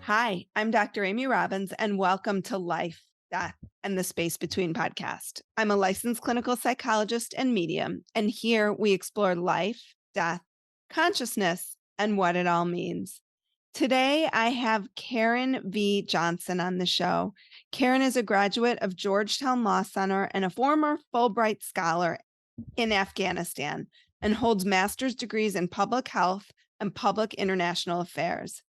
Hi, I'm Dr. Amy Robbins, and welcome to Life, Death, and the Space Between podcast. I'm a licensed clinical psychologist and medium, and here we explore life, death, consciousness, and what it all means. Today, I have Karen V. Johnson on the show. Karen is a graduate of Georgetown Law Center and a former Fulbright Scholar in Afghanistan and holds master's degrees in public health and public international affairs.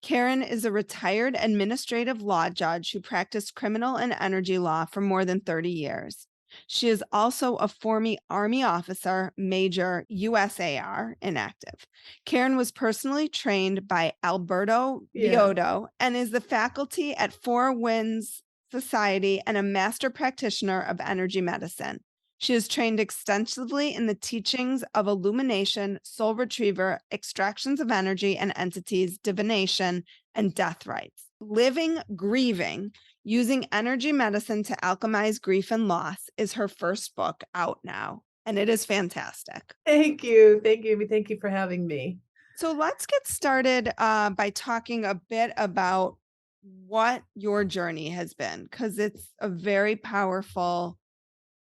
Karen is a retired administrative law judge who practiced criminal and energy law for more than 30 years. She is also a former Army officer, Major USAR, inactive. Karen was personally trained by Alberto Yeah. Viodo and is the faculty at Four Winds Society and a master practitioner of energy medicine. She is trained extensively in the teachings of illumination, soul retriever, extractions of energy and entities, divination, and death rites. Living Grieving, Using Energy Medicine to Alchemize Grief and Loss is her first book out now, and it is fantastic. Thank you. Thank you. Thank you for having me. So let's get started by talking a bit about what your journey has been, because it's a very powerful,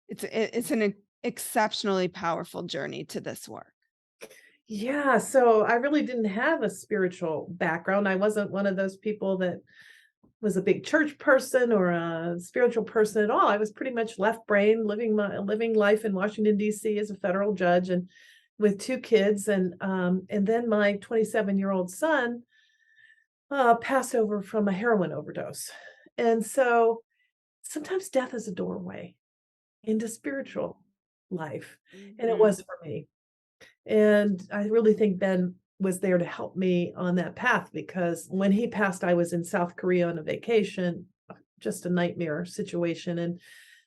it's an exceptionally powerful journey to this work. Yeah, so I really didn't have a spiritual background. I wasn't one of those people that was a big church person or a spiritual person at all. I was pretty much left brain, living life in Washington D.C. as a federal judge and with two kids, and then my 27-year-old son passed over from a heroin overdose, and so sometimes death is a doorway into spiritual life, and it Mhm. was for me. And I really think Ben was there to help me on that path because when he passed, I was in South Korea on a vacation, just a nightmare situation, and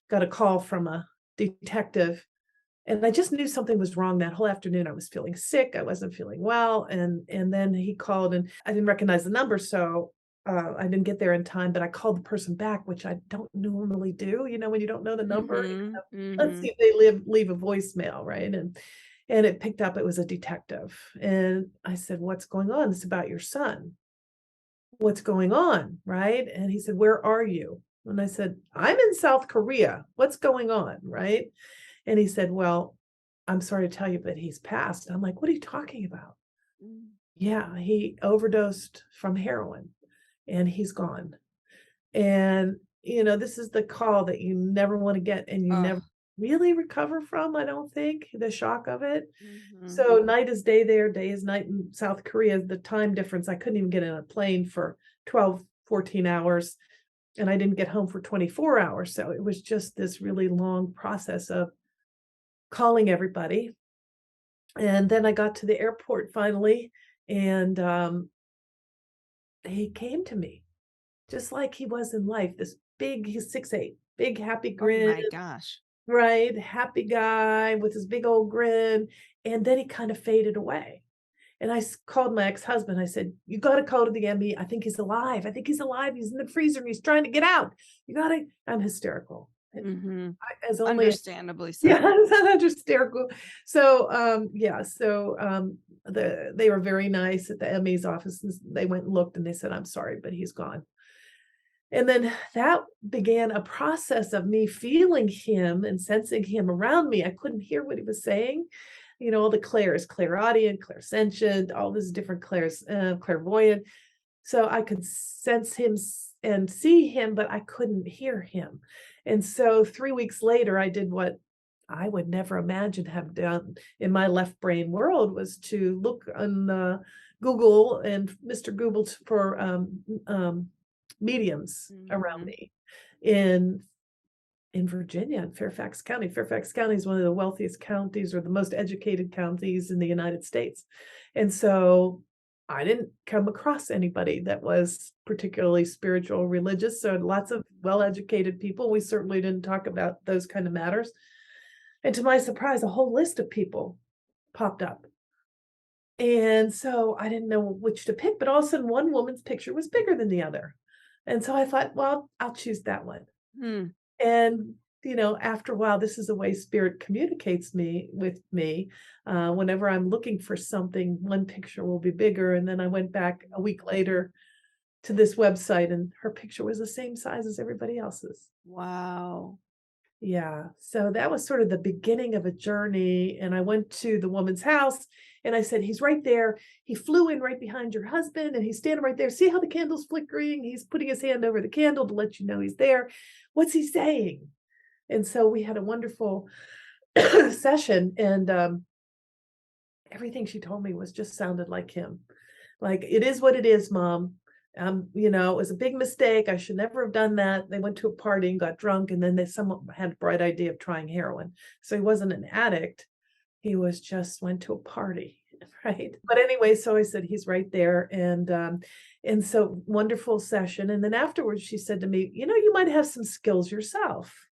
got a call from a detective. And I just knew something was wrong that whole afternoon. I was feeling sick. I wasn't feeling well. And then he called and I didn't recognize the number. So I didn't get there in time, but I called the person back, which I don't normally do. You know, when you don't know the number, Mhm. let's see Mhm. if they leave a voicemail, right? And it picked up, it was a detective. And I said, "What's going on? It's about your son. What's going on?" Right? And he said, "Where are you?" And I said, "I'm in South Korea. What's going on?" Right? And he said, "Well, I'm sorry to tell you, but he's passed." I'm like, "What are you talking about?" Mm. Yeah, he overdosed from heroin and he's gone. And, this is the call that you never want to get and you never Oh. really recover from, I don't think, the shock of it. Mhm. So night is day there, day is night in South Korea. The time difference, I couldn't even get in a plane for 12, 14 hours, and I didn't get home for 24 hours. So it was just this really long process of calling everybody. And then I got to the airport finally, and he came to me just like he was in life. This big, he's 6'8", big, happy Oh grin, my gosh. right? Happy guy with his big old grin. And then he kind of faded away. And called my ex-husband. I said, "You got to call to the ME. I think he's alive. I think he's alive. He's in the freezer and he's trying to get out. You got to." I'm hysterical. Mhm. As only Understandably yeah, so. I'm hysterical. So, they were very nice at the ME's office. And they went and looked and they said, "I'm sorry, but he's gone." And then that began a process of me feeling him and sensing him around me. I couldn't hear what he was saying. All the clairs, clairaudient, clairsentient, all these different clairs, clairvoyant. So I could sense him and see him, but I couldn't hear him. And so 3 weeks later, I did what I would never imagine have done in my left brain world was to look on Google and Mr. Google for mediums around Mhm. me in Virginia, in Fairfax County. Fairfax County is one of the wealthiest counties or the most educated counties in the United States. And so I didn't come across anybody that was particularly spiritual or religious. So lots of well-educated people. We certainly didn't talk about those kind of matters. And to my surprise, a whole list of people popped up. And so I didn't know which to pick, but all of a sudden one woman's picture was bigger than the other. And so I thought, well, I'll choose that one. Hmm. And, after a while, this is the way spirit communicates with me. Whenever I'm looking for something, one picture will be bigger. And then I went back a week later to this website, and her picture was the same size as everybody else's. Wow. Yeah, so that was sort of the beginning of a journey, and I went to the woman's house, and I said, "He's right there. He flew in right behind your husband, and he's standing right there. See how the candle's flickering? He's putting his hand over the candle to let you know he's there. What's he saying?" And so we had a wonderful session, and, everything she told me was just sounded like him. Like, "It is what it is, mom. It was a big mistake. I should never have done that." They went to a party and got drunk, and then someone had a bright idea of trying heroin. So he wasn't an addict. He was just went to a party, right? But anyway, so I said, "He's right there." And so wonderful session. And then afterwards, she said to me, "You might have some skills yourself."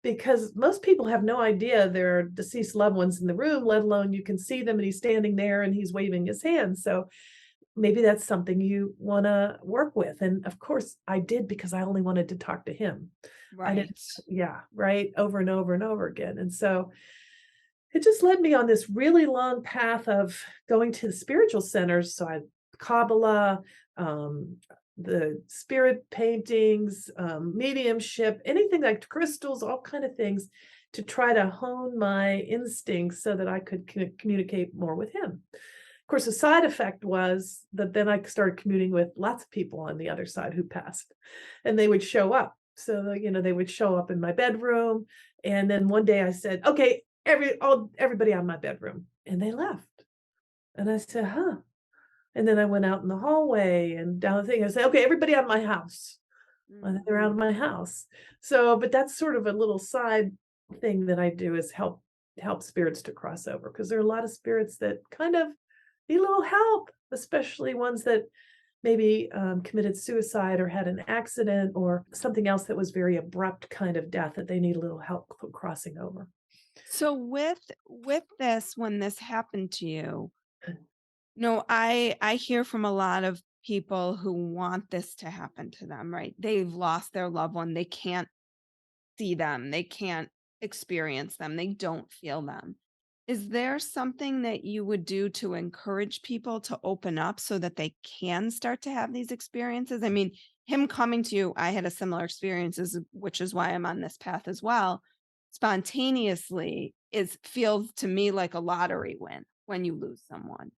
Because most people have no idea there are deceased loved ones in the room, let alone you can see them and he's standing there and he's waving his hand. So maybe that's something you want to work with. And of course, I did because I only wanted to talk to him. I didn't, Right. yeah, right, over and over and over again. And so it just led me on this really long path of going to the spiritual centers. So I Kabbalah, um, the spirit paintings, mediumship, anything like crystals, all kind of things to try to hone my instincts so that I could communicate more with him. Of course, the side effect was that then I started commuting with lots of people on the other side who passed, and they would show up. So, they would show up in my bedroom. And then one day I said, "Okay, everybody out of my bedroom." And they left. And I said, "Huh." And then I went out in the hallway and down the thing. I said, "Okay, everybody out of my house." And they're out of Mhm. my house. So, but that's sort of a little side thing that I do is help spirits to cross over, because there are a lot of spirits that kind of need a little help, especially ones that maybe committed suicide or had an accident or something else that was very abrupt kind of death that they need a little help crossing over. So with this, when this happened to you, no, I hear from a lot of people who want this to happen to them, right? They've lost their loved one. They can't see them. They can't experience them. They don't feel them. Is there something that you would do to encourage people to open up so that they can start to have these experiences? I mean, him coming to you, I had a similar experiences, which is why I'm on this path as well. Spontaneously is feels to me like a lottery win when you lose someone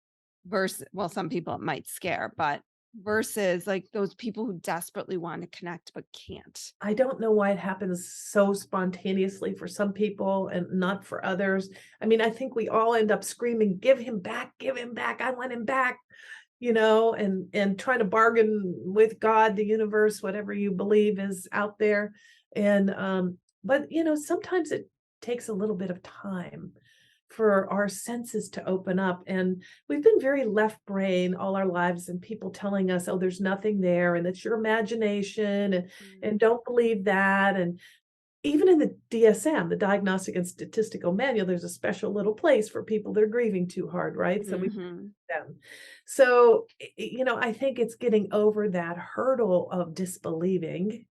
versus, well, some people it might scare, but versus like those people who desperately want to connect but can't. I don't know why it happens so spontaneously for some people and not for others. I mean, I think we all end up screaming, give him back, I want him back." And trying to bargain with God, the universe, whatever you believe is out there. And but sometimes it takes a little bit of time for our senses to open up. And we've been very left brain all our lives, and people telling us, "Oh, there's nothing there, and it's your imagination, and don't believe that." And even in the DSM, the Diagnostic and Statistical Manual, there's a special little place for people that are grieving too hard, right? So we Mhm. them. So, I think it's getting over that hurdle of disbelieving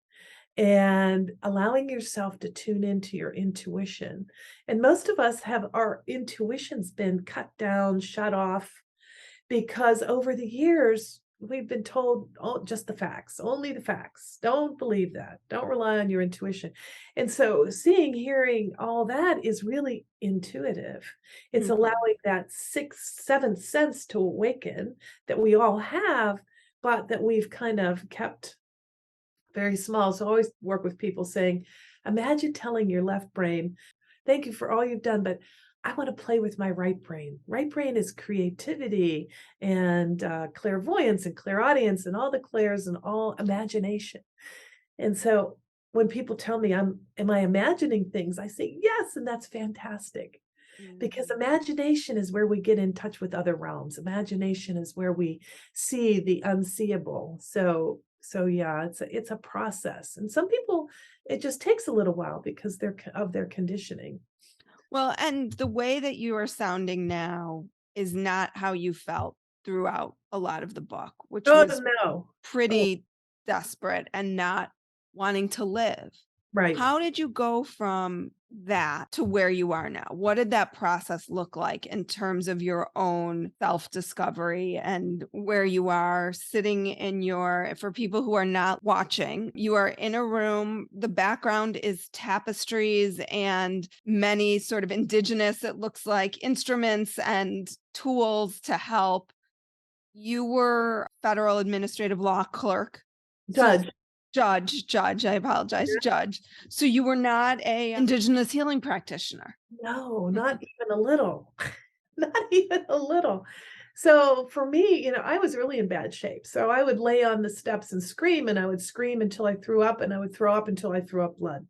and allowing yourself to tune into your intuition. And most of us have our intuitions been cut down, shut off, because over the years, we've been told, "Oh, just the facts, only the facts. Don't believe that. Don't rely on your intuition." And so seeing, hearing all that is really intuitive. It's Mhm. allowing that sixth, seventh sense to awaken that we all have, but that we've kind of kept very small. So I always work with people saying, imagine telling your left brain, "Thank you for all you've done, but I want to play with my right brain." Right brain is creativity and clairvoyance and clairaudience and all the clairs and all imagination. And so when people tell me, am I imagining things? I say, yes, and that's fantastic. Because Mhm. imagination is where we get in touch with other realms. Imagination is where we see the unseeable. So yeah, it's a process. And some people, it just takes a little while because of their conditioning. Well, and the way that you are sounding now is not how you felt throughout a lot of the book, which Oh, was no. Oh, pretty desperate and not wanting to live. right. How did you go from that to where you are now? What did that process look like in terms of your own self-discovery and where you are sitting in for people who are not watching, you are in a room, the background is tapestries and many sort of indigenous, it looks like, instruments and tools to help. You were federal administrative law clerk. So Judge. judge, I apologize, judge. So you were not a Indigenous healing practitioner. No, not even a little. Not even a little. So for me, I was really in bad shape. So I would lay on the steps and scream, and I would scream until I threw up, and I would throw up until I threw up blood.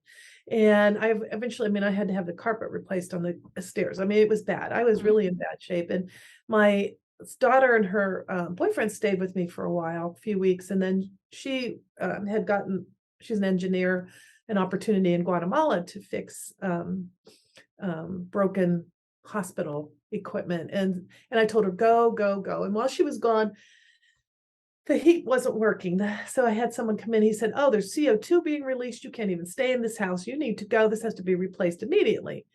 And I eventually, I had to have the carpet replaced on the stairs. It was bad. I was really in bad shape. And my daughter and her boyfriend stayed with me for a few weeks. And then she she's an engineer, an opportunity in Guatemala to fix broken hospital equipment. And I told her, go, go, go. And while she was gone, the heat wasn't working. So I had someone come in. He said, oh, there's CO2 being released. You can't even stay in this house. You need to go. This has to be replaced immediately.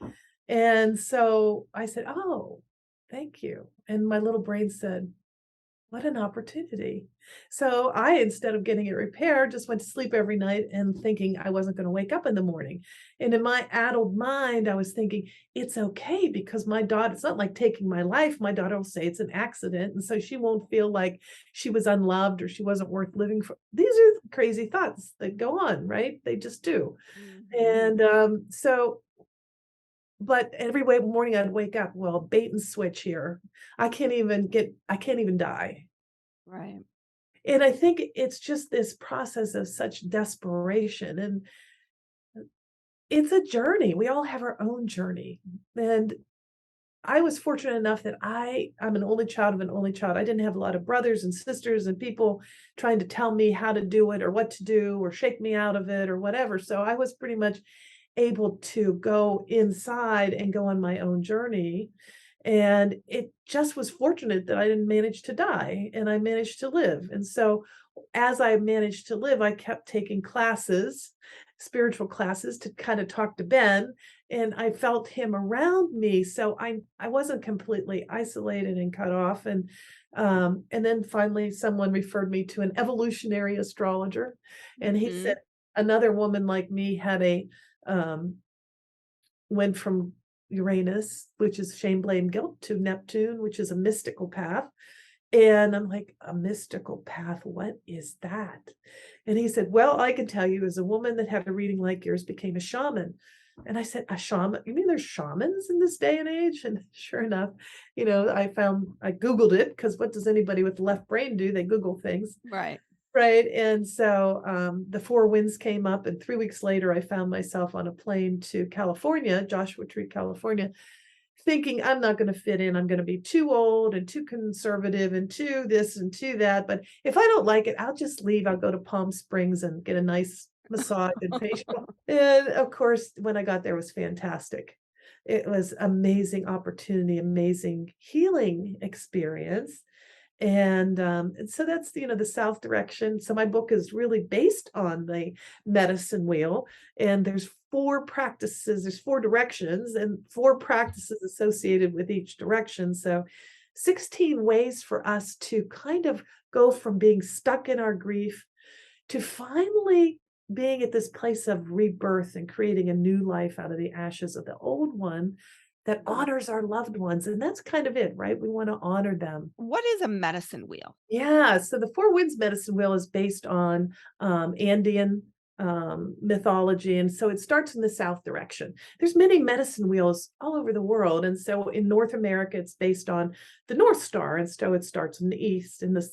And so I said, oh, thank you. And my little brain said, what an opportunity. So I, instead of getting it repaired, just went to sleep every night and thinking I wasn't going to wake up in the morning. And in my addled mind, I was thinking, it's okay because my daughter, it's not like taking my life. My daughter will say it's an accident. And so she won't feel like she was unloved or she wasn't worth living for. These are crazy thoughts that go on, right? They just do. Mhm. And but every morning I'd wake up, well, bait and switch here. I can't even die. Right. And I think it's just this process of such desperation. And it's a journey. We all have our own journey. And I was fortunate enough that I'm an only child of an only child. I didn't have a lot of brothers and sisters and people trying to tell me how to do it or what to do or shake me out of it or whatever. So I was pretty much able to go inside and go on my own journey. And it just was fortunate that I didn't manage to die and I managed to live. And so as I managed to live, I kept taking classes, spiritual classes to kind of talk to Ben, and I felt him around me. So I wasn't completely isolated and cut off. And then finally someone referred me to an evolutionary astrologer. And he Mhm. said another woman like me had um, went from Uranus, which is shame, blame, guilt, to Neptune, which is a mystical path. And I'm like, a mystical path? What is that? And he said, well, I can tell you, as a woman that had a reading like yours became a shaman. And I said, a shaman? You mean there's shamans in this day and age? And sure enough, I Googled it because what does anybody with the left brain do? They Google things. Right. Right. And so the four winds came up, and 3 weeks later, I found myself on a plane to California, Joshua Tree, California, thinking I'm not going to fit in. I'm going to be too old and too conservative and too this and too that. But if I don't like it, I'll just leave. I'll go to Palm Springs and get a nice massage and facial. And of course, when I got there, it was fantastic. It was amazing opportunity, amazing healing experience. And so that's the south direction. So my book is really based on the medicine wheel, and there's four directions and four practices associated with each direction. So 16 ways for us to kind of go from being stuck in our grief to finally being at this place of rebirth and creating a new life out of the ashes of the old one that honors our loved ones. And that's kind of it, right? We want to honor them. What is a medicine wheel? Yeah, so the Four Winds medicine wheel is based on Andean mythology, and so it starts in the south direction. There's many medicine wheels all over the world, and so in North America, it's based on the North Star, and so it starts in the east. In the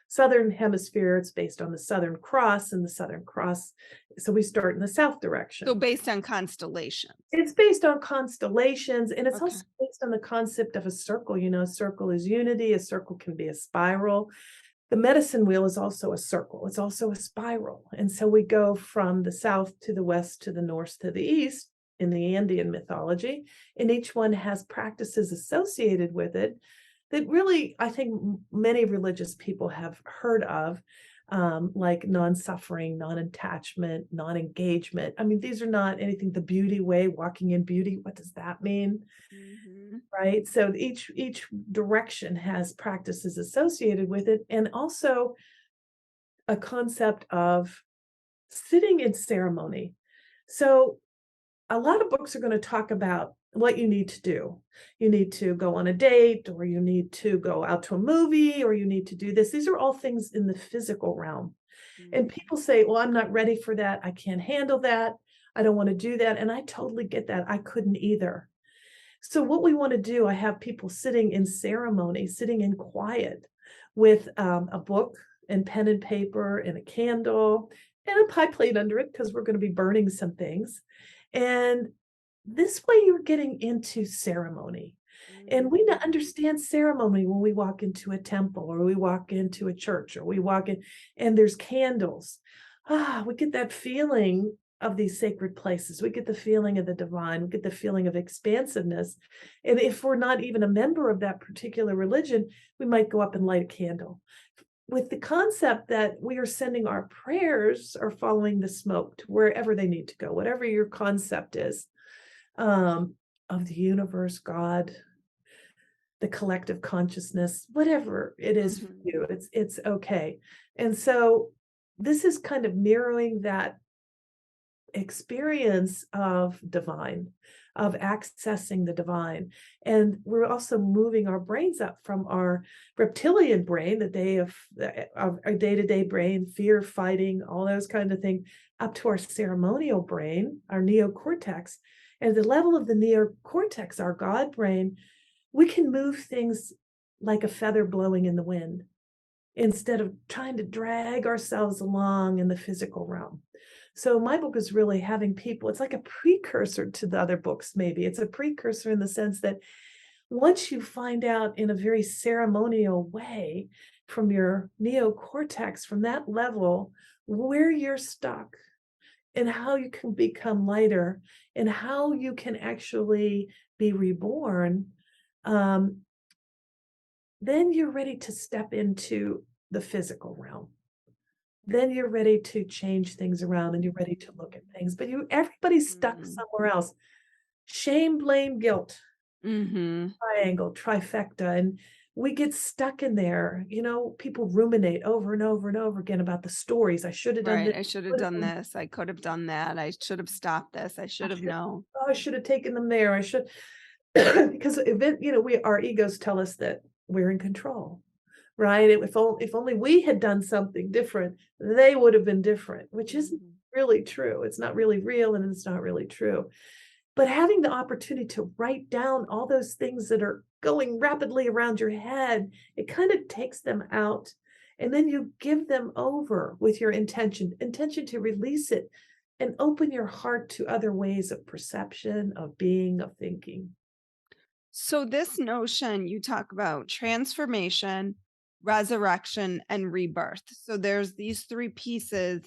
southern hemisphere, it's based on the Southern Cross, and the Southern Cross. So we start in the south direction. So based on constellations. It's based on constellations, and it's Okay. also based on the concept of a circle. A circle is unity, a circle can be a spiral. The medicine wheel is also a circle, it's also a spiral. And so we go from the south to the west to the north to the east in the Andean mythology, and each one has practices associated with it that really, I think, many religious people have heard of. like non-suffering, non-attachment, non-engagement. I mean, these are not anything. The beauty way, walking in beauty. What does that mean? Mhm. Right. So each direction has practices associated with it, and also a concept of sitting in ceremony. So a lot of books are going to talk about what you need to do. You need to go on a date, or you need to go out to a movie, or you need to do this. These are all things in the physical realm. And Mhm. people say, well, I'm not ready for that. I can't handle that. I don't want to do that. And I totally get that. I couldn't either. So, what we want to do, I have people sitting in ceremony, sitting in quiet with a book and pen and paper and a candle and a pie plate under it because we're going to be burning some things. And this way, you're getting into ceremony. And we Mhm. understand ceremony when we walk into a temple or we walk into a church or we walk in and there's candles. We get that feeling of these sacred places. We get the feeling of the divine. We get the feeling of expansiveness. And if we're not even a member of that particular religion, we might go up and light a candle with the concept that we are sending our prayers or following the smoke to wherever they need to go, whatever your concept is, of the universe, God, the collective consciousness, whatever it is for Mhm. you, it's okay. And so this is kind of mirroring that experience of divine, of accessing the divine. And we're also moving our brains up from our reptilian brain, the day of our day-to-day brain, fear, fighting, all those kind of things, up to our ceremonial brain, our neocortex. And at the level of the neocortex, our God brain, we can move things like a feather blowing in the wind instead of trying to drag ourselves along in the physical realm. So my book is really having people, it's like a precursor to the other books, maybe. It's a precursor in the sense that once you find out in a very ceremonial way from your neocortex, from that level, where you're stuck and how you can become lighter and how you can actually be reborn, um, then you're ready to step into the physical realm. Then you're ready to change things around and you're ready to look at things. But everybody's stuck Mhm. somewhere else. Shame, blame, guilt, Mhm. triangle, trifecta. And we get stuck in there. People ruminate over and over and over again about the stories. I should have done Right. this. I should have Would have done done this. I could have done that. I should have stopped this. I I should have should, known. oh, I should have taken them there. I should, because our egos tell us that we're in control, right? If only we had done something different, they would have been different, which isn't Mhm. really true. It's not really real and it's not really true. But having the opportunity to write down all those things that are going rapidly around your head, it kind of takes them out. And then you give them over with your intention to release it and open your heart to other ways of perception, of being, of thinking. So this notion you talk about transformation, resurrection, and rebirth. So there's these three pieces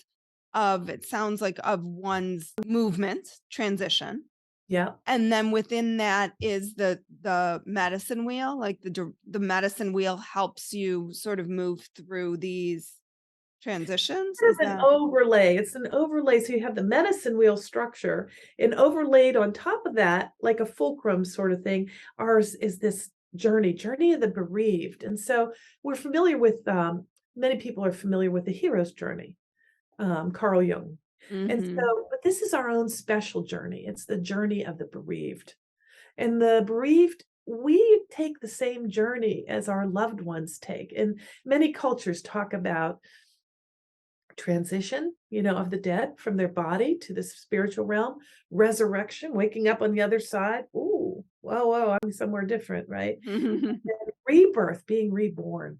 of it sounds like of one's movement, transition. Yeah. And then within that is the medicine wheel, like the medicine wheel helps you sort of move through these transitions. Kind Is of an that overlay. It's an overlay. So you have the medicine wheel structure, and overlaid on top of that, like a fulcrum sort of thing, ours is this journey of the bereaved. And so we're familiar with, many people are familiar with the hero's journey, Carl Jung. And mhm. so, but this is our own special journey. It's the journey of the bereaved. And the bereaved, we take the same journey as our loved ones take. And many cultures talk about transition, of the dead from their body to the spiritual realm, resurrection, waking up on the other side. Ooh, whoa, I'm somewhere different, right? Rebirth, being reborn.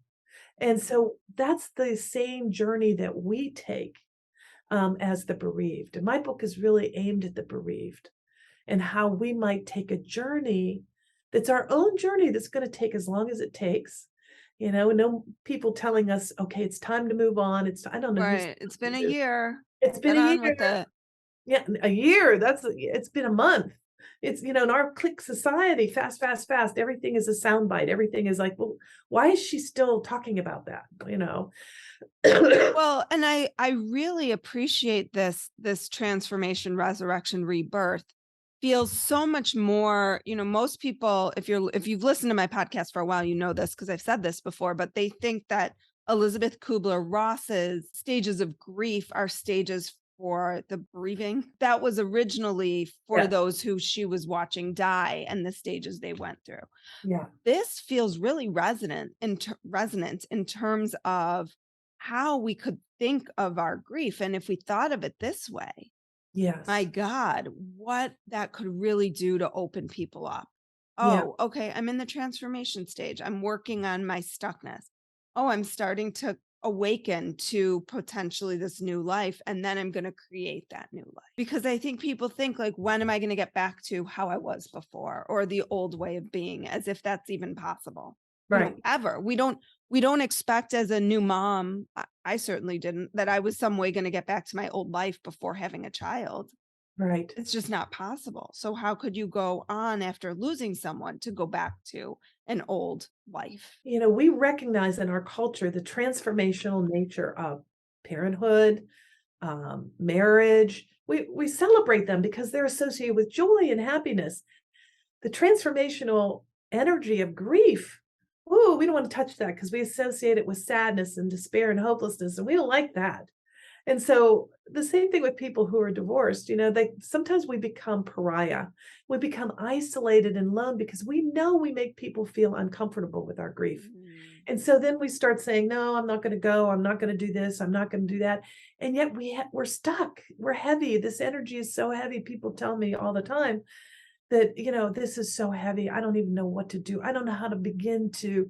And so that's the same journey that we take, as the bereaved. And my book is really aimed at the bereaved and how we might take a journey that's our own journey that's going to take as long as it takes. No people telling us, okay, it's time to move on. I don't know who's Right. It's been a year. it's been Get a on year. with it. Yeah, a year. It's been a month. It's, in our click society, fast, fast, fast, everything is a soundbite. Everything is like, well, why is she still talking about that? Well, and I really appreciate this transformation, resurrection, rebirth feels so much more, most people, if you've listened to my podcast for a while, you know this because I've said this before, but they think that Elizabeth Kubler-Ross's stages of grief are stages for the grieving. That was originally for Yes. those who she was watching die and the stages they went through. Yeah. This feels really resonant in terms of how we could think of our grief. And if we thought of it this way, my Yes. God, what that could really do to open people up. Yeah. Oh, okay. I'm in the transformation stage. I'm working on my stuckness. Oh, I'm starting to awaken to potentially this new life. And then I'm going to create that new life. Because I think people think, like, when am I going to get back to how I was before or the old way of being, as if that's even possible, Right. ever. We don't expect, as a new mom, I certainly didn't, that I was some way going to get back to my old life before having a child. Right. It's just not possible. So how could you go on after losing someone to go back to an old life? We recognize in our culture the transformational nature of parenthood, marriage. We celebrate them because they're associated with joy and happiness. The transformational energy of grief, ooh, we don't want to touch that because we associate it with sadness and despair and hopelessness, and we don't like that. And so the same thing with people who are divorced, they sometimes we become pariah. We become isolated and alone because we know we make people feel uncomfortable with our grief. Mm. And so then we start saying, no, I'm not going to go. I'm not going to do this. I'm not going to do that. And yet we're stuck. We're heavy. This energy is so heavy. People tell me all the time that, this is so heavy. I don't even know what to do. I don't know how to begin to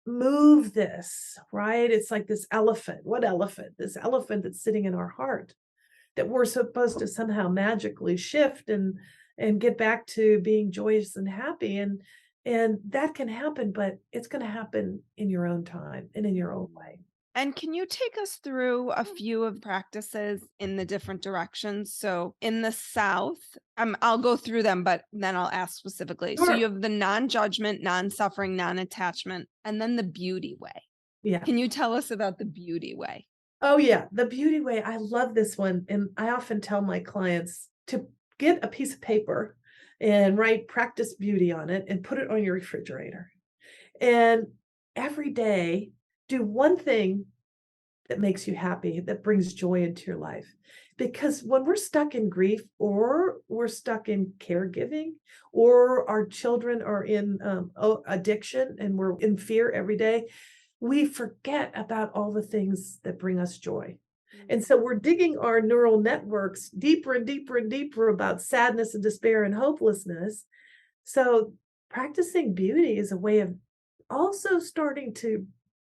move this, right? It's like this elephant. What elephant? This elephant that's sitting in our heart that we're supposed to somehow magically shift and get back to being joyous and happy. And that can happen, but it's going to happen in your own time and in your own way. And can you take us through a few of practices in the different directions? So in the South, I'll go through them, but then I'll ask specifically. So you Sure. have the non-judgment, non-suffering, non-attachment, and then the beauty way. Yeah. Can you tell us about the beauty way? Oh, yeah. The beauty way. I love this one. And I often tell my clients to get a piece of paper and write practice beauty on it and put it on your refrigerator. And every day, do one thing that makes you happy, that brings joy into your life. Because when we're stuck in grief or we're stuck in caregiving or our children are in addiction and we're in fear every day, we forget about all the things that bring us joy. And so we're digging our neural networks deeper and deeper and deeper about sadness and despair and hopelessness. So practicing beauty is a way of also starting to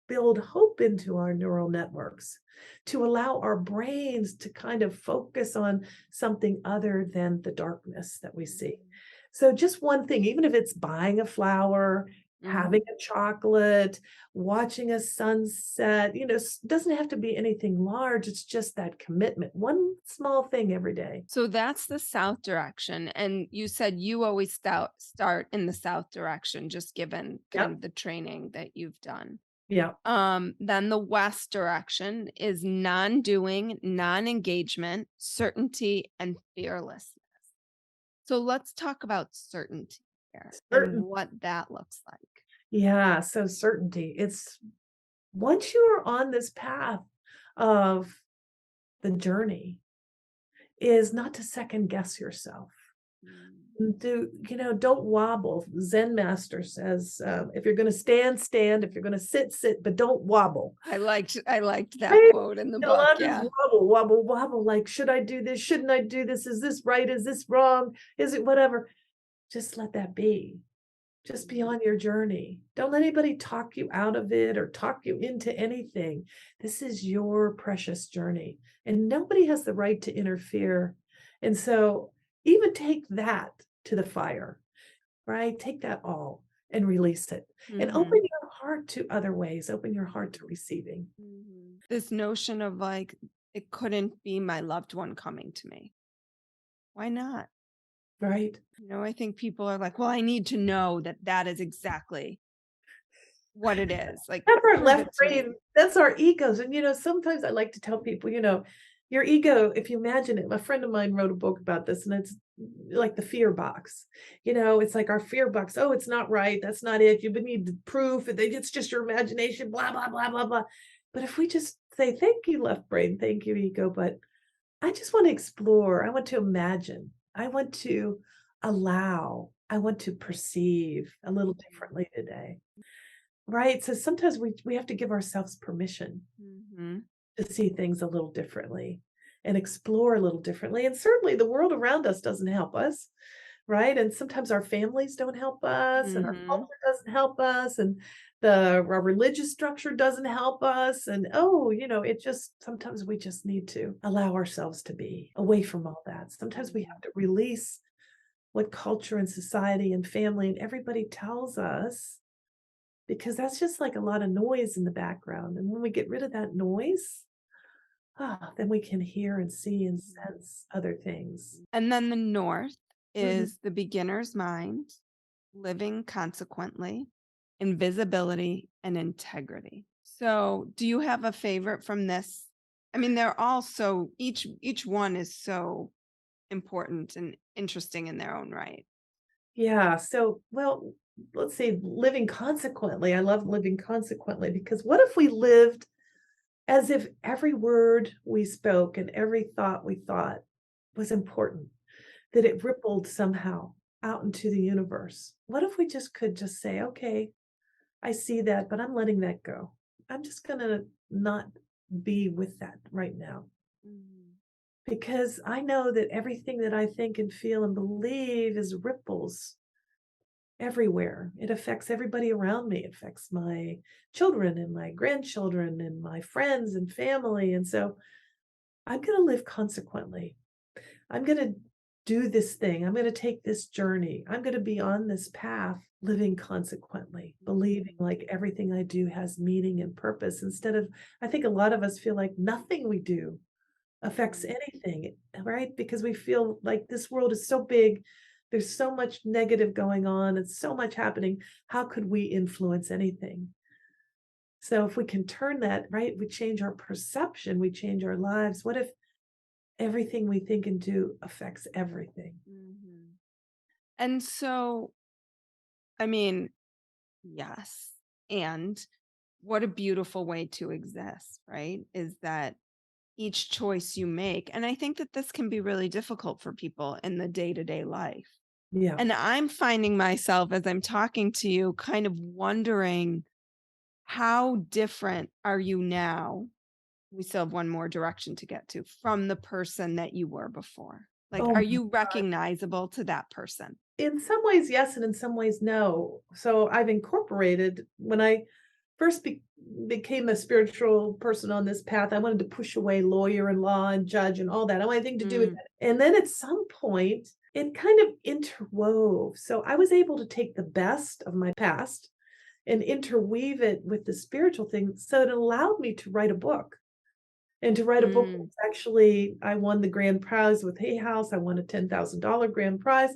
build hope into our neural networks to allow our brains to kind of focus on something other than the darkness that we see. So just one thing, even if it's buying a flower, having a chocolate, watching a sunset, doesn't have to be anything large. It's just that commitment, one small thing every day. So that's the South direction. And you said you always start in the South direction, just given kind Yep. of the training that you've done. Yeah. Then the West direction is non-doing, non-engagement, certainty, and fearlessness. So let's talk about certainty here and Certain. what that looks like. Yeah. So certainty. It's once you are on this path of the journey, is not to second guess yourself. Don't wobble. Zen master says, if you're going to stand, stand. If you're going to sit, sit, but don't wobble. I liked that Right? quote in the A book. lot of this Yeah. wobble, wobble, wobble. Like, should I do this? Shouldn't I do this? Is this right? Is this wrong? Is it whatever? Just let that be. Just be on your journey. Don't let anybody talk you out of it or talk you into anything. This is your precious journey, and nobody has the right to interfere. And so, even take that to the fire, right? Take that all and release it and open Mhm. your heart to other ways, open your heart to receiving. This notion of, like, it couldn't be my loved one coming to me. Why not? Right. I think people are like, well, I need to know that that is exactly what it is. Like, That's our prove left it to me. brain. That's our egos. And, sometimes I like to tell people, your ego, if you imagine it, a friend of mine wrote a book about this, and it's like the fear box. It's like our fear box. Oh, it's not right. That's not it. You need the proof. It's just your imagination, blah, blah, blah, blah, blah. But if we just say, thank you, left brain, thank you, ego, but I just want to explore. I want to imagine. I want to allow. I want to perceive a little differently today. Right, so sometimes we have to give ourselves permission Mm-hmm. to see things a little differently and explore a little differently, and certainly the world around us doesn't help us, right? And sometimes our families don't help us, and our Mm-hmm. culture doesn't help us, and our religious structure doesn't help us, and, it just sometimes we just need to allow ourselves to be away from all that. Sometimes we have to release what culture and society and family and everybody tells us, because that's just like a lot of noise in the background. And when we get rid of that noise, then we can hear and see and sense other things. And then the north Mhm. is the beginner's mind, living consequently, invisibility, and integrity. So, do you have a favorite from this? I mean, they're all so each one is so important and interesting in their own right. Yeah. So, well, let's say living consequently. I love living consequently because what if we lived as if every word we spoke and every thought we thought was important, that it rippled somehow out into the universe? What if we just could just say, okay, I see that, but I'm letting that go. I'm just going to not be with that right now Mhm. because I know that everything that I think and feel and believe is ripples everywhere. It affects everybody around me. It affects my children and my grandchildren and my friends and family. And so I'm going to live consequently. I'm going to do this thing. I'm going to take this journey. I'm going to be on this path, living consequently, believing like everything I do has meaning and purpose. Instead of, I think a lot of us feel like nothing we do affects anything, right? Because we feel like this world is so big. There's so much negative going on and so much happening. How could we influence anything? So if we can turn that, right, we change our perception, we change our lives. What if everything we think and do affects everything? Mhm. And so, I mean, yes. And what a beautiful way to exist, right? Is that each choice you make. And I think that this can be really difficult for people in the day to day life. Yeah. And I'm finding myself as I'm talking to you kind of wondering how different are you now? We still have one more direction to get to from the person that you were before. Like, Oh are my you God. recognizable to that person? In some ways, yes, and in some ways, no. So I've incorporated when I first became a spiritual person on this path, I wanted to push away lawyer and law and judge and all that. I wanted anything to do with Mm, that. And then at some point, it kind of interwove. So I was able to take the best of my past and interweave it with the spiritual thing. So it allowed me to write a book. And to write a book mm, that's actually, I won the grand prize with Hay House. I won a $10,000 grand prize.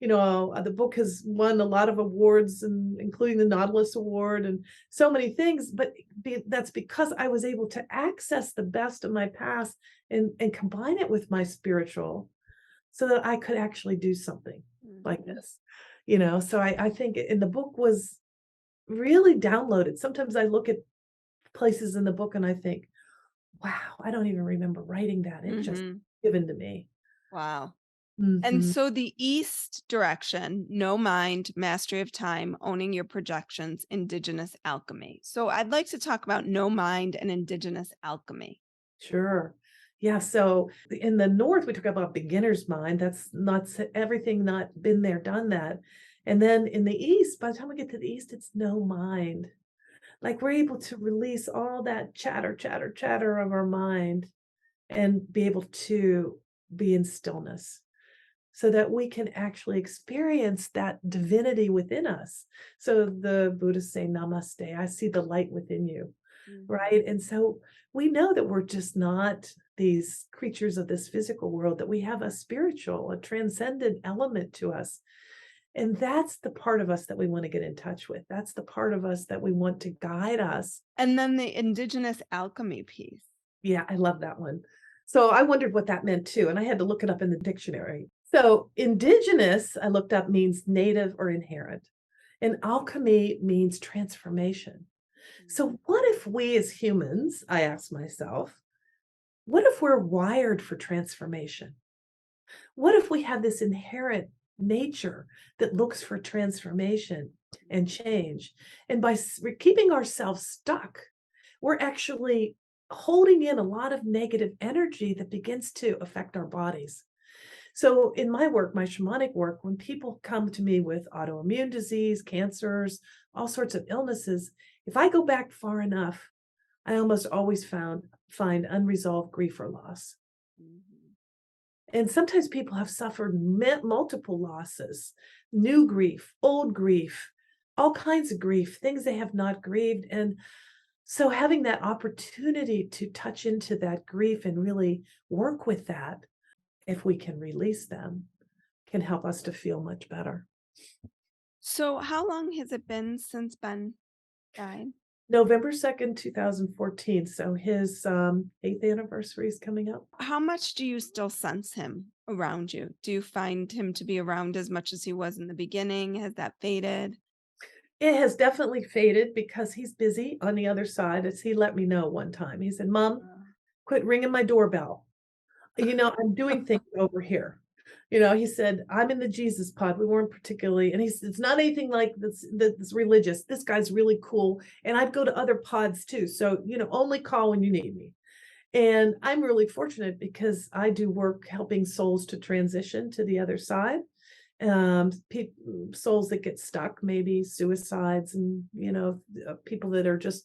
The book has won a lot of awards, and including the Nautilus Award and so many things. But that's because I was able to access the best of my past and combine it with my spiritual, so that I could actually do something like mhm. this. So I think, and the book was really downloaded. Sometimes I look at places in the book and I think, wow, I don't even remember writing that. It just Mhm. given to me. Wow. And Mhm. so the East direction, no mind, mastery of time, owning your projections, Indigenous alchemy. So I'd like to talk about no mind and Indigenous alchemy. Sure. Yeah, so in the North, we talk about beginner's mind. That's not everything, not been there, done that. And then in the East, by the time we get to the East, it's no mind. Like we're able to release all that chatter, chatter, chatter of our mind and be able to be in stillness, so that we can actually experience that divinity within us. So the Buddhists say, Namaste, I see the light within you. right? Mhm. And so we know that we're just not these creatures of this physical world, that we have a spiritual, a transcendent element to us. And that's the part of us that we want to get in touch with. That's the part of us that we want to guide us. And then the indigenous alchemy piece. Yeah, I love that one. So I wondered what that meant too. And I had to look it up in the dictionary. So indigenous, I looked up, means native or inherent. And alchemy means transformation. So what if we as humans, I asked myself, what if we're wired for transformation? What if we have this inherent nature that looks for transformation and change? And by keeping ourselves stuck, we're actually holding in a lot of negative energy that begins to affect our bodies. So, in my work, my shamanic work, when people come to me with autoimmune disease, cancers, all sorts of illnesses, if I go back far enough, I almost always find unresolved grief or loss. Mhm. And sometimes people have suffered multiple losses, new grief, old grief, all kinds of grief, things they have not grieved. And so having that opportunity to touch into that grief and really work with that, if we can release them, can help us to feel much better. So how long has it been since Ben died? November 2nd, 2014. So his eighth anniversary is coming up. How much do you still sense him around you? Do you find him to be around as much as he was in the beginning? Has that faded? It has definitely faded because he's busy on the other side, as he let me know one time. He said, "Mom, quit ringing my doorbell. I'm doing things over here." He said, "I'm in the Jesus pod." We weren't particularly, and he said, "It's not anything like this religious. This guy's really cool. And I'd go to other pods too. So, only call when you need me." And I'm really fortunate because I do work helping souls to transition to the other side. Souls that get stuck, maybe suicides, and people that are just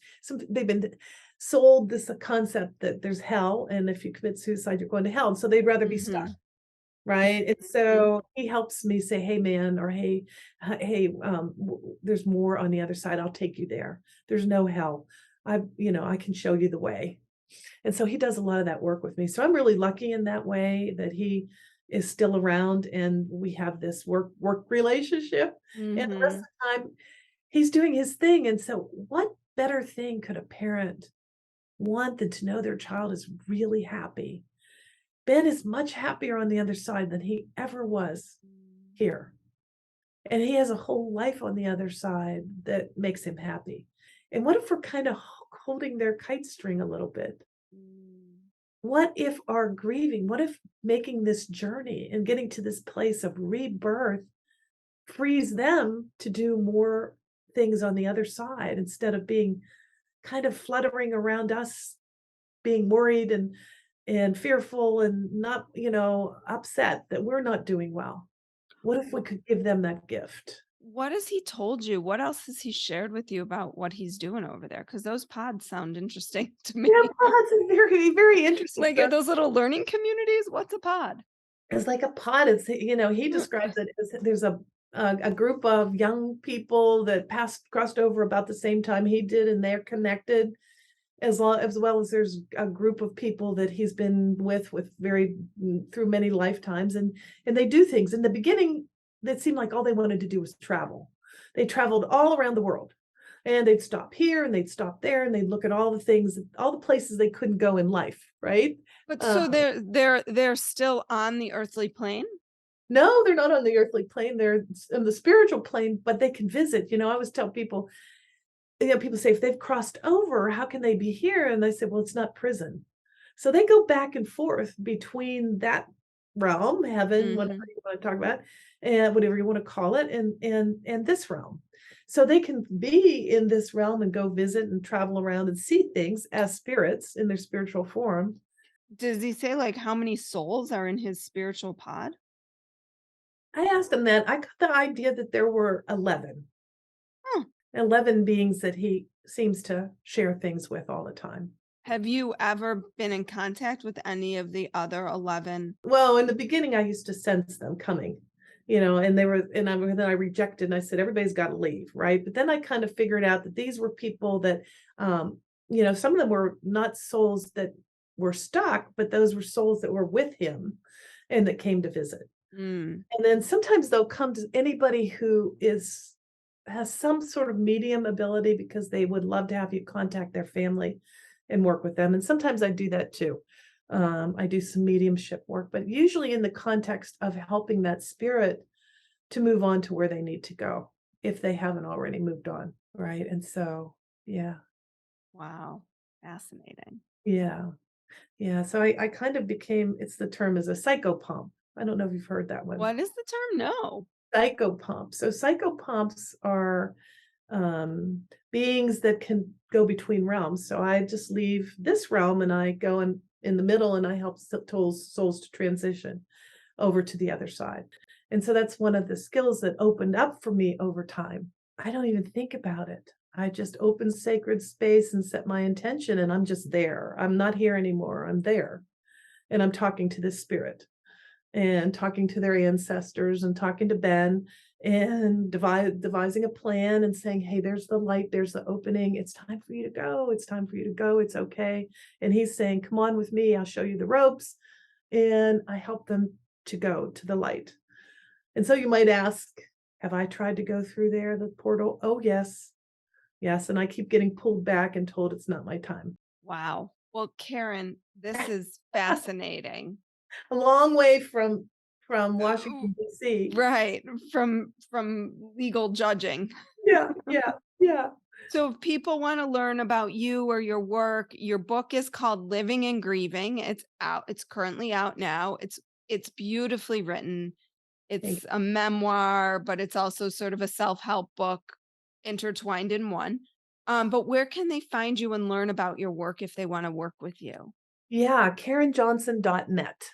they've been sold this concept that there's hell, and if you commit suicide, you're going to hell, and so they'd rather be stuck, Mhm. right? And Mhm. so he helps me say, "Hey, man," or "Hey, there's more on the other side. I'll take you there. There's no hell. I can show you the way." And so he does a lot of that work with me. So I'm really lucky in that way that he is still around and we have this work relationship. And the rest of Mhm. the time he's doing his thing. And so what better thing could a parent want than to know their child is really happy? Ben is much happier on the other side than he ever was here. And he has a whole life on the other side that makes him happy. And what if we're kind of holding their kite string a little bit? Mm. What if our grieving, what if making this journey and getting to this place of rebirth frees them to do more things on the other side instead of being kind of fluttering around us, being worried and fearful and not, upset that we're not doing well? What if we Wh- could give them that gift? What has he told you? What else has he shared with you about what he's doing over there? Because those pods sound interesting to Yeah, me. well, that's a very, very interesting. Like, are those little learning communities? What's a pod? It's like a pod. He describes it as there's a group of young people that crossed over about the same time he did, and they're connected as well as there's a group of people that he's been with very through many lifetimes, and they do things. In the beginning, it seemed like all they wanted to do was travel. They traveled all around the world, and they'd stop here and they'd stop there, and they'd look at all the things, all the places they couldn't go in life, right? But Uh, so they're still on the earthly plane? No, they're not on the earthly plane. They're in the spiritual plane, but they can visit. I always tell people, people say, if they've crossed over, how can they be here? And I said, well, it's not prison. So they go back and forth between that realm, heaven, whatever Mhm. you want to talk about, and whatever you want to call it, and this realm. So they can be in this realm and go visit and travel around and see things as spirits in their spiritual form. Does he say, like, how many souls are in his spiritual pod? I asked him that. I got the idea that there were 11. Huh. 11 beings that he seems to share things with all the time. Have you ever been in contact with any of the other 11? Well, in the beginning, I used to sense them coming, and then I rejected and I said, everybody's got to leave, right? But then I kind of figured out that these were people that some of them were not souls that were stuck, but those were souls that were with him and that came to visit. Mm. And then sometimes they'll come to anybody who has some sort of medium ability, because they would love to have you contact their family and work with them. And sometimes I do that too. I do some mediumship work, but usually in the context of helping that spirit to move on to where they need to go, if they haven't already moved on. Right. And so, yeah. Wow. Fascinating. Yeah. Yeah. So I kind of became, the term is a psychopomp. I don't know if you've heard that one. What is the term? No. Psychopomps. So psychopomps are beings that can go between realms. So I just leave this realm and I go in the middle, and I help souls to transition over to the other side. And so that's one of the skills that opened up for me over time. I don't even think about it. I just open sacred space and set my intention, and I'm just there. I'm not here anymore. I'm there. And I'm talking to this spirit, and talking to their ancestors, and talking to Ben, and devising a plan and saying, hey, there's the light, there's the opening. It's time for you to go. It's time for you to go. It's okay. And he's saying, come on with me. I'll show you the ropes. And I help them to go to the light. And so you might ask, have I tried to go through there, the portal? Oh, yes. Yes. And I keep getting pulled back and told it's not my time. Wow. Well, Karen, this is fascinating. A long way from Washington, D.C. Right. From legal judging. Yeah. So if people want to learn about you or your work, your book is called Living and Grieving. It's out. It's currently out now. It's beautifully written. It's a memoir, but it's also sort of a self-help book intertwined in one. But where can they find you and learn about your work if they want to work with you? Yeah, KarenJohnson.net.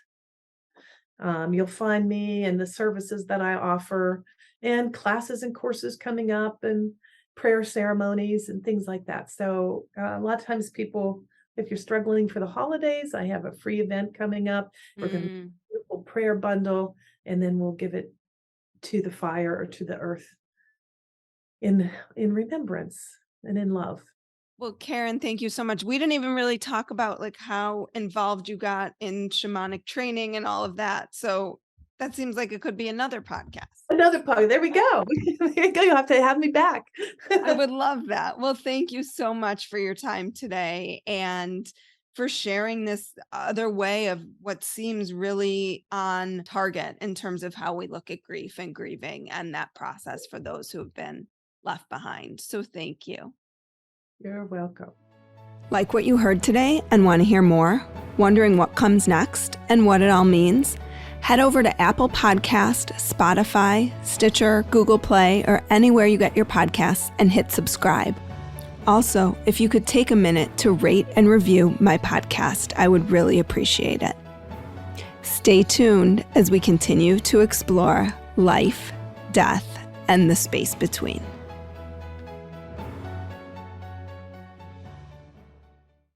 You'll find me and the services that I offer, and classes and courses coming up, and prayer ceremonies and things like that. So a lot of times people, if you're struggling for the holidays, I have a free event coming up. We're going to do a beautiful prayer bundle, and then we'll give it to the fire or to the earth in remembrance and in love. Well, Karen, thank you so much. We didn't even really talk about like how involved you got in shamanic training and all of that. So that seems like it could be another podcast. Another podcast. There we go. There you go. You'll have to have me back. I would love that. Well, thank you so much for your time today and for sharing this other way of what seems really on target in terms of how we look at grief and grieving and that process for those who have been left behind. So thank you. You're welcome. Like what you heard today and want to hear more? Wondering what comes next and what it all means? Head over to Apple Podcast, Spotify, Stitcher, Google Play, or anywhere you get your podcasts and hit subscribe. Also, if you could take a minute to rate and review my podcast, I would really appreciate it. Stay tuned as we continue to explore life, death, and the space between.